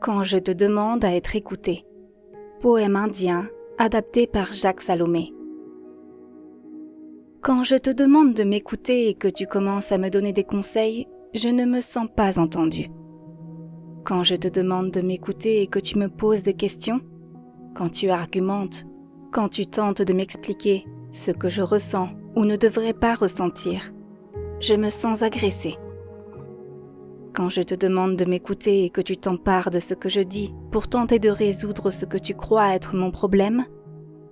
Quand je te demande à être écouté. Poème indien adapté par Jacques Salomé. Quand je te demande de m'écouter et que tu commences à me donner des conseils, je ne me sens pas entendue. Quand je te demande de m'écouter et que tu me poses des questions, quand tu argumentes, quand tu tentes de m'expliquer ce que je ressens ou ne devrais pas ressentir, je me sens agressée. Quand je te demande de m'écouter et que tu t'empares de ce que je dis pour tenter de résoudre ce que tu crois être mon problème,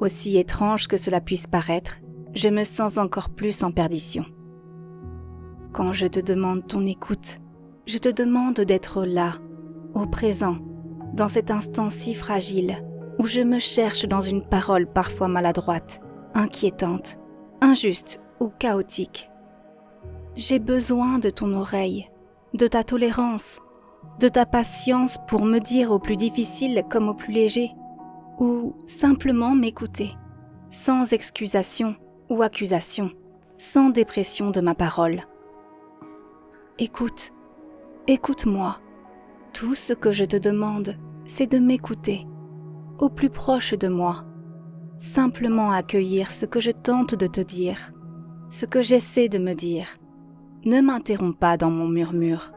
aussi étrange que cela puisse paraître, je me sens encore plus en perdition. Quand je te demande ton écoute, je te demande d'être là, au présent, dans cet instant si fragile, où je me cherche dans une parole parfois maladroite, inquiétante, injuste ou chaotique. J'ai besoin de ton oreille, de ta tolérance, de ta patience pour me dire au plus difficile comme au plus léger, ou simplement m'écouter, sans excusation ou accusation, sans dépression de ma parole. Écoute, écoute-moi. Tout ce que je te demande, c'est de m'écouter, au plus proche de moi. Simplement accueillir ce que je tente de te dire, ce que j'essaie de me dire. Ne m'interromps pas dans mon murmure.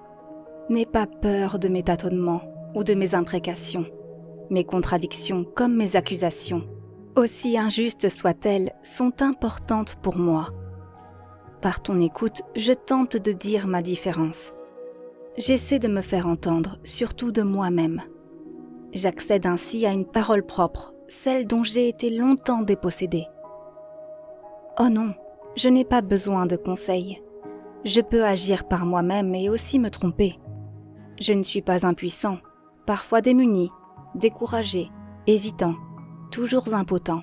N'aie pas peur de mes tâtonnements ou de mes imprécations. Mes contradictions comme mes accusations, aussi injustes soient-elles, sont importantes pour moi. Par ton écoute, je tente de dire ma différence. J'essaie de me faire entendre, surtout de moi-même. J'accède ainsi à une parole propre, celle dont j'ai été longtemps dépossédée. Oh non, je n'ai pas besoin de conseils. Je peux agir par moi-même et aussi me tromper. Je ne suis pas impuissant, parfois démuni, découragé, hésitant, toujours impotent.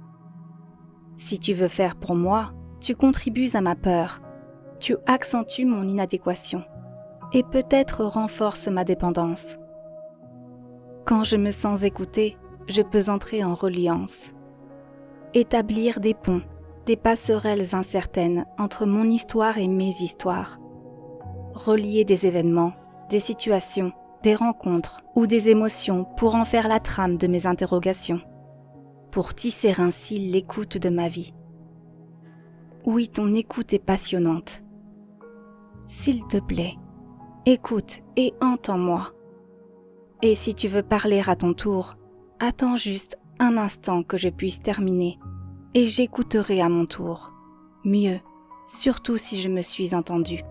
Si tu veux faire pour moi, tu contribues à ma peur, tu accentues mon inadéquation et peut-être renforces ma dépendance. Quand je me sens écoutée, je peux entrer en reliance, établir des ponts, des passerelles incertaines entre mon histoire et mes histoires, relier des événements, des situations, des rencontres ou des émotions pour en faire la trame de mes interrogations, pour tisser ainsi l'écoute de ma vie. Oui, ton écoute est passionnante. S'il te plaît, écoute et entends-moi. Et si tu veux parler à ton tour, attends juste un instant que je puisse terminer et j'écouterai à mon tour. Mieux, surtout si je me suis entendue.